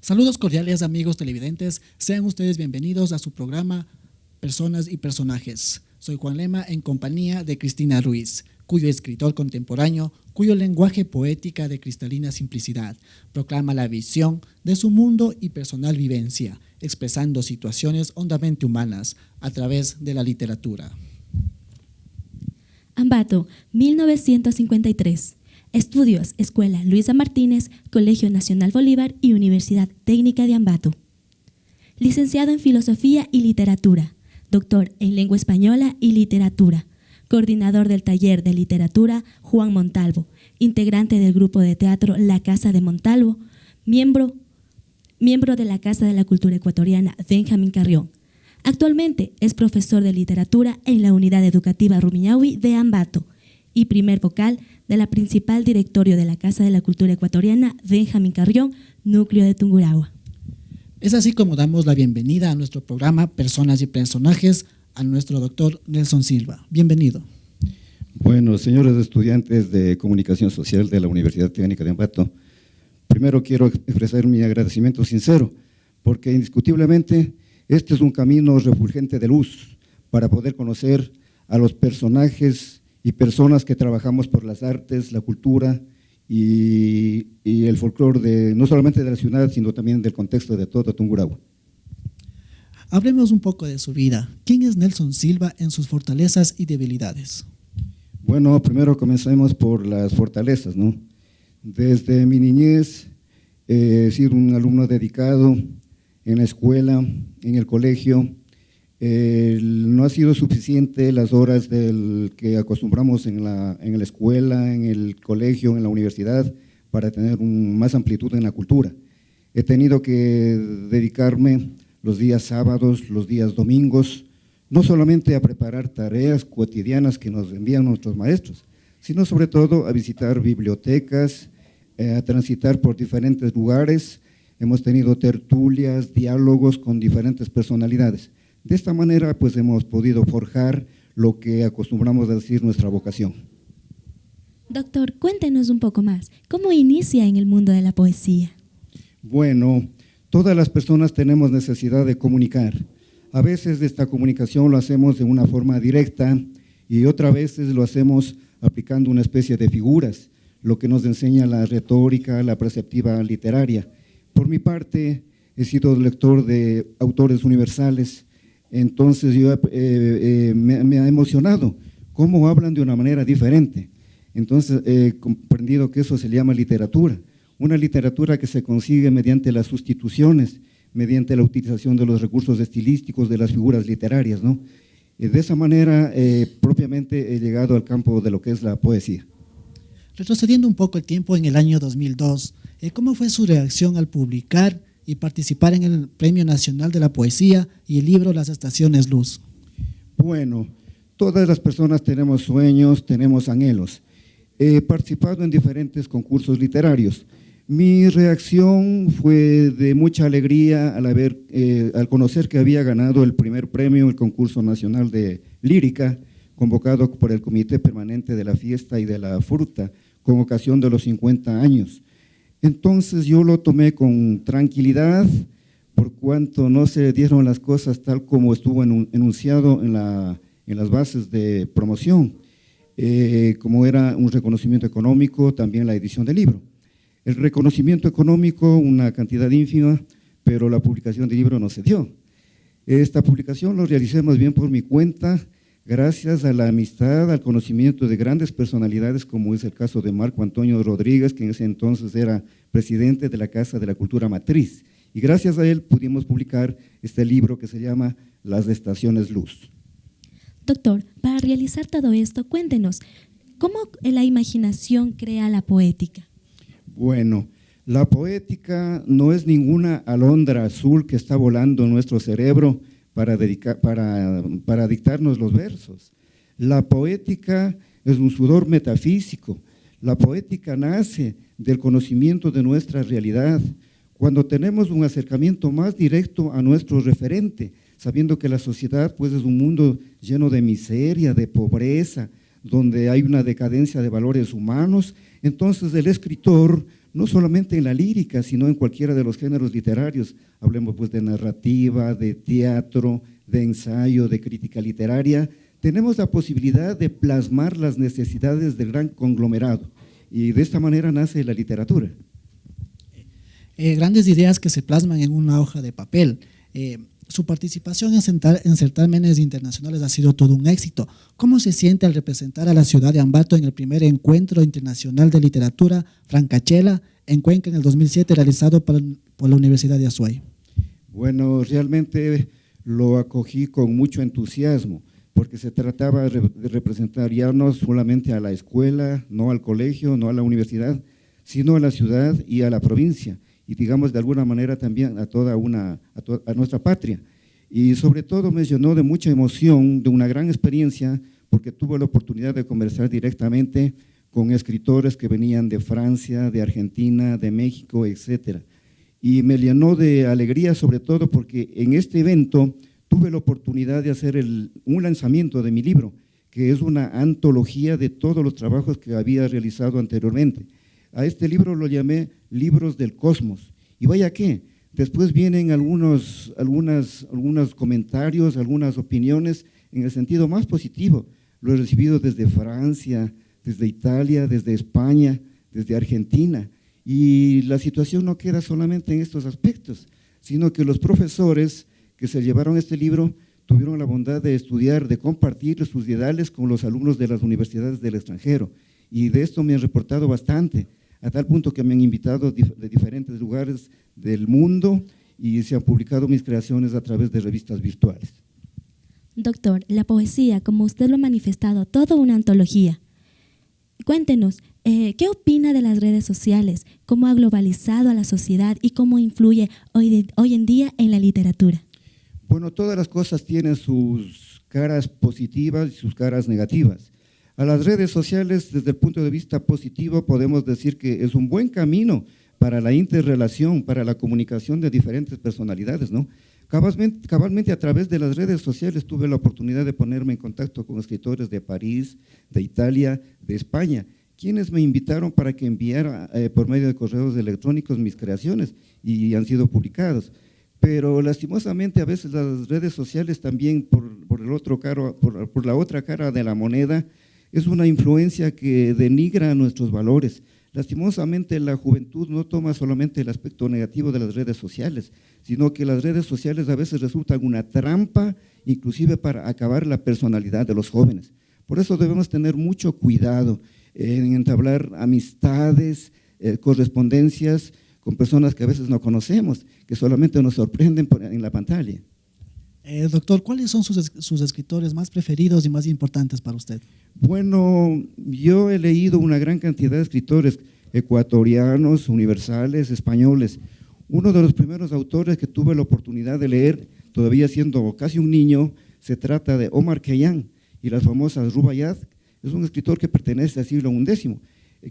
Saludos cordiales amigos televidentes, sean ustedes bienvenidos a su programa Personas y Personajes. Soy Juan Lema en compañía de Cristina Ruiz, cuyo escritor contemporáneo, cuyo lenguaje poética de cristalina simplicidad proclama la visión de su mundo y personal vivencia, expresando situaciones hondamente humanas a través de la literatura. Ambato, 1953. Estudios, Escuela Luisa Martínez, Colegio Nacional Bolívar y Universidad Técnica de Ambato. Licenciado en Filosofía y Literatura, doctor en Lengua Española y Literatura, coordinador del Taller de Literatura Juan Montalvo, integrante del grupo de teatro La Casa de Montalvo, miembro de la Casa de la Cultura Ecuatoriana Benjamín Carrión. Actualmente es profesor de literatura en la Unidad Educativa Rumiñahui de Ambato y primer vocal de la principal directorio de la Casa de la Cultura Ecuatoriana Benjamín Carrión, núcleo de Tungurahua. Es así como damos la bienvenida a nuestro programa Personas y Personajes a nuestro doctor Nelson Silva. Bienvenido. Bueno, señores estudiantes de Comunicación Social de la Universidad Técnica de Ambato, primero quiero expresar mi agradecimiento sincero, porque indiscutiblemente este es un camino refulgente de luz para poder conocer a los personajes y personas que trabajamos por las artes, la cultura y el folclore no solamente de la ciudad, sino también del contexto de todo Tungurahua. Hablemos un poco de su vida. ¿Quién es Nelson Silva en sus fortalezas y debilidades? Bueno, primero comencemos por las fortalezas, ¿no? Desde mi niñez he sido un alumno dedicado en la escuela, en el colegio. No ha sido suficiente las horas que acostumbramos en la escuela, en el colegio, en la universidad, para tener más amplitud en la cultura. He tenido que dedicarme los días sábados, los días domingos, no solamente a preparar tareas cotidianas que nos envían nuestros maestros, sino sobre todo a visitar bibliotecas, a transitar por diferentes lugares. Hemos tenido tertulias, diálogos con diferentes personalidades. De esta manera, pues hemos podido forjar lo que acostumbramos a decir nuestra vocación. Doctor, cuéntenos un poco más. ¿Cómo inicia en el mundo de la poesía? Bueno, todas las personas tenemos necesidad de comunicar. A veces esta comunicación lo hacemos de una forma directa y otras veces lo hacemos aplicando una especie de figuras, lo que nos enseña la retórica, la perceptiva literaria. Por mi parte, he sido lector de autores universales, entonces me ha emocionado cómo hablan de una manera diferente. Entonces he comprendido que eso se llama literatura, una literatura que se consigue mediante las sustituciones, mediante la utilización de los recursos estilísticos de las figuras literarias, ¿no? De esa manera, propiamente he llegado al campo de lo que es la poesía. Retrocediendo un poco el tiempo en el año 2002, ¿cómo fue su reacción al publicar y participar en el Premio Nacional de la Poesía y el libro Las Estaciones Luz? Bueno, todas las personas tenemos sueños, tenemos anhelos. He participado en diferentes concursos literarios. Mi reacción fue de mucha alegría al conocer que había ganado el primer premio en el concurso nacional de lírica, convocado por el Comité Permanente de la Fiesta y de la Fruta, con ocasión de los 50 años. Entonces yo lo tomé con tranquilidad, por cuanto no se dieron las cosas tal como estuvo enunciado en las bases de promoción, como era un reconocimiento económico, también la edición del libro. El reconocimiento económico, una cantidad ínfima, pero la publicación del libro no se dio. Esta publicación lo realicé más bien por mi cuenta, gracias a la amistad, al conocimiento de grandes personalidades, como es el caso de Marco Antonio Rodríguez, que en ese entonces era presidente de la Casa de la Cultura Matriz. Y gracias a él pudimos publicar este libro que se llama Las Estaciones Luz. Doctor, para realizar todo esto, cuéntenos, ¿cómo la imaginación crea la poética? Bueno, la poética no es ninguna alondra azul que está volando en nuestro cerebro para dictarnos los versos. La poética es un sudor metafísico. La poética nace del conocimiento de nuestra realidad, cuando tenemos un acercamiento más directo a nuestro referente, sabiendo que la sociedad pues, es un mundo lleno de miseria, de pobreza, donde hay una decadencia de valores humanos. Entonces el escritor no solamente en la lírica, sino en cualquiera de los géneros literarios. Hablemos pues de narrativa, de teatro, de ensayo, de crítica literaria. Tenemos la posibilidad de plasmar las necesidades del gran conglomerado y de esta manera nace la literatura. Grandes ideas que se plasman en una hoja de papel. Su participación en certámenes internacionales ha sido todo un éxito. ¿Cómo se siente al representar a la ciudad de Ambato en el primer encuentro internacional de literatura Francachela en Cuenca en el 2007 realizado por la Universidad de Azuay? Bueno, realmente lo acogí con mucho entusiasmo porque se trataba de representar ya no solamente a la escuela, no al colegio, no a la universidad, sino a la ciudad y a la provincia, y digamos de alguna manera también a nuestra patria. Y sobre todo me llenó de mucha emoción, de una gran experiencia, porque tuve la oportunidad de conversar directamente con escritores que venían de Francia, de Argentina, de México, etcétera. Y me llenó de alegría sobre todo porque en este evento tuve la oportunidad de hacer un lanzamiento de mi libro, que es una antología de todos los trabajos que había realizado anteriormente. A este libro lo llamé Libros del Cosmos. Y vaya que, después vienen algunos comentarios, algunas opiniones en el sentido más positivo. Lo he recibido desde Francia, desde Italia, desde España, desde Argentina. Y la situación no queda solamente en estos aspectos, sino que los profesores que se llevaron este libro tuvieron la bondad de estudiar, de compartir sus ideales con los alumnos de las universidades del extranjero. Y de esto me han reportado bastante, a tal punto que me han invitado de diferentes lugares del mundo y se han publicado mis creaciones a través de revistas virtuales. Doctor, la poesía, como usted lo ha manifestado, toda una antología. Cuéntenos, ¿qué opina de las redes sociales? ¿Cómo ha globalizado a la sociedad y cómo influye hoy en día en la literatura? Bueno, todas las cosas tienen sus caras positivas y sus caras negativas. A las redes sociales, desde el punto de vista positivo, podemos decir que es un buen camino para la interrelación, para la comunicación de diferentes personalidades, ¿no? Cabalmente a través de las redes sociales tuve la oportunidad de ponerme en contacto con escritores de París, de Italia, de España, quienes me invitaron para que enviara por medio de correos electrónicos mis creaciones y han sido publicados. Pero lastimosamente a veces las redes sociales también por la otra cara de la moneda es una influencia que denigra nuestros valores. Lastimosamente la juventud no toma solamente el aspecto negativo de las redes sociales, sino que las redes sociales a veces resultan una trampa, inclusive para acabar la personalidad de los jóvenes. Por eso debemos tener mucho cuidado en entablar amistades, correspondencias con personas que a veces no conocemos, que solamente nos sorprenden en la pantalla. Doctor, ¿cuáles son sus escritores más preferidos y más importantes para usted? Bueno, yo he leído una gran cantidad de escritores ecuatorianos, universales, españoles. Uno de los primeros autores que tuve la oportunidad de leer, todavía siendo casi un niño, se trata de Omar Khayyam y las famosas Rubaiyat. Es un escritor que pertenece al siglo XI.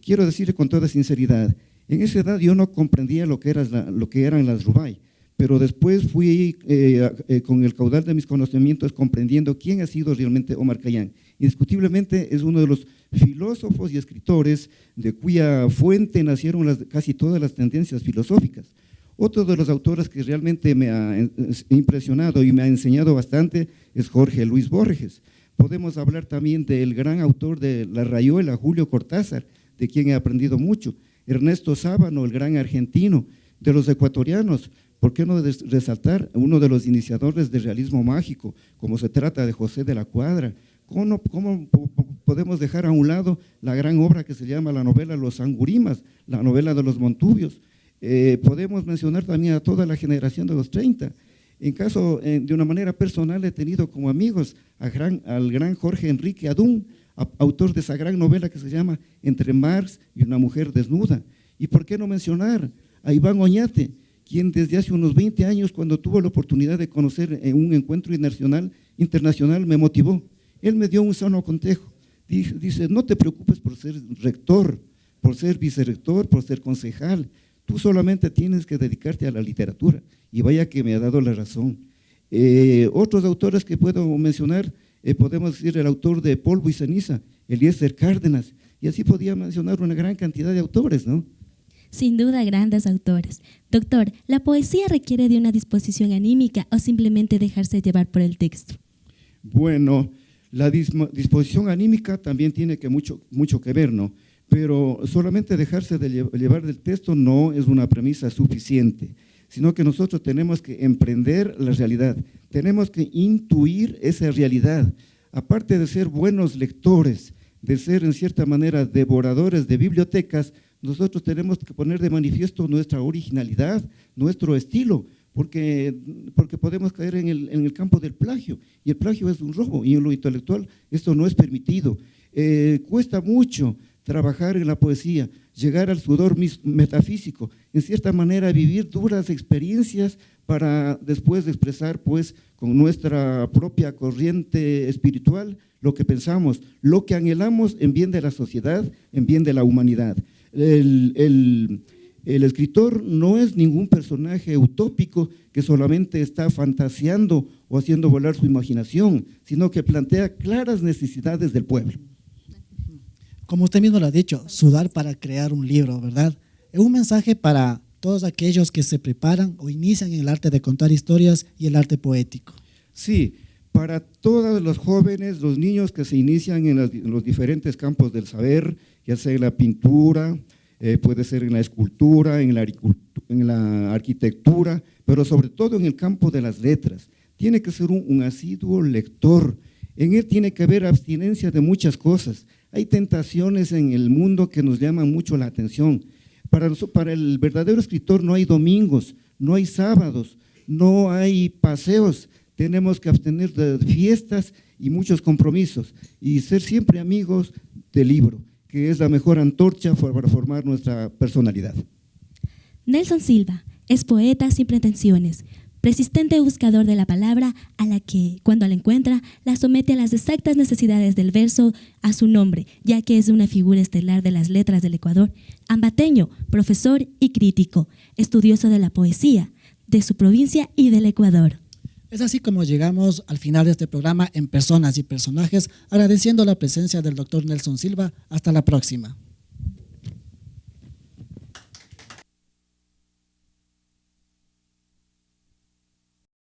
Quiero decirle con toda sinceridad, en esa edad yo no comprendía lo que eran las Rubai, pero después fui con el caudal de mis conocimientos comprendiendo quién ha sido realmente Omar Khayyam. Indiscutiblemente es uno de los filósofos y escritores de cuya fuente nacieron casi todas las tendencias filosóficas. Otro de los autores que realmente me ha impresionado y me ha enseñado bastante es Jorge Luis Borges. Podemos hablar también del gran autor de La Rayuela, Julio Cortázar, de quien he aprendido mucho. Ernesto Sábano, el gran argentino. De los ecuatorianos, ¿por qué no resaltar uno de los iniciadores del realismo mágico, como se trata de José de la Cuadra? ¿Cómo podemos dejar a un lado la gran obra que se llama la novela Los Angurimas, la novela de los Montubios? Podemos mencionar también a toda la generación de los 30. En caso, de una manera personal, he tenido como amigos al gran Jorge Enrique Adún, autor de esa gran novela que se llama Entre Marx y una mujer desnuda. ¿Y por qué no mencionar a Iván Oñate, quien desde hace unos 20 años, cuando tuvo la oportunidad de conocer en un encuentro internacional, me motivó? Él me dio un sano consejo. Dice, no te preocupes por ser rector, por ser vicerrector, por ser concejal. Tú solamente tienes que dedicarte a la literatura. Y vaya que me ha dado la razón. Otros autores que puedo mencionar, podemos decir el autor de Polvo y Ceniza, Eliezer Cárdenas, y así podía mencionar una gran cantidad de autores, ¿no? Sin duda, grandes autores. Doctor, ¿la poesía requiere de una disposición anímica o simplemente dejarse llevar por el texto? Bueno, la disposición anímica también tiene mucho que ver, ¿no? Pero solamente dejarse de llevar del texto no es una premisa suficiente, sino que nosotros tenemos que emprender la realidad, tenemos que intuir esa realidad. Aparte de ser buenos lectores, de ser en cierta manera devoradores de bibliotecas, nosotros tenemos que poner de manifiesto nuestra originalidad, nuestro estilo, porque podemos caer en el campo del plagio, y el plagio es un robo, y en lo intelectual esto no es permitido. Cuesta mucho trabajar en la poesía, llegar al sudor metafísico, en cierta manera vivir duras experiencias para después expresar pues con nuestra propia corriente espiritual lo que pensamos, lo que anhelamos en bien de la sociedad, en bien de la humanidad. El escritor no es ningún personaje utópico que solamente está fantaseando o haciendo volar su imaginación, sino que plantea claras necesidades del pueblo. Como usted mismo lo ha dicho, sudar para crear un libro, ¿verdad? Es un mensaje para todos aquellos que se preparan o inician en el arte de contar historias y el arte poético. Sí, para todos los jóvenes, los niños que se inician en los diferentes campos del saber, ya sea en la pintura, puede ser en la escultura, en la arquitectura, pero sobre todo en el campo de las letras. Tiene que ser un asiduo lector. En él tiene que haber abstinencia de muchas cosas. Hay tentaciones en el mundo que nos llaman mucho la atención. Para el verdadero escritor no hay domingos, no hay sábados, no hay paseos. Tenemos que abstener de fiestas y muchos compromisos y ser siempre amigos del libro, que es la mejor antorcha para formar nuestra personalidad. Nelson Silva es poeta sin pretensiones, persistente buscador de la palabra a la que, cuando la encuentra, la somete a las exactas necesidades del verso a su nombre, ya que es una figura estelar de las letras del Ecuador, ambateño, profesor y crítico, estudioso de la poesía, de su provincia y del Ecuador. Es así como llegamos al final de este programa en Personas y Personajes, agradeciendo la presencia del doctor Nelson Silva. Hasta la próxima.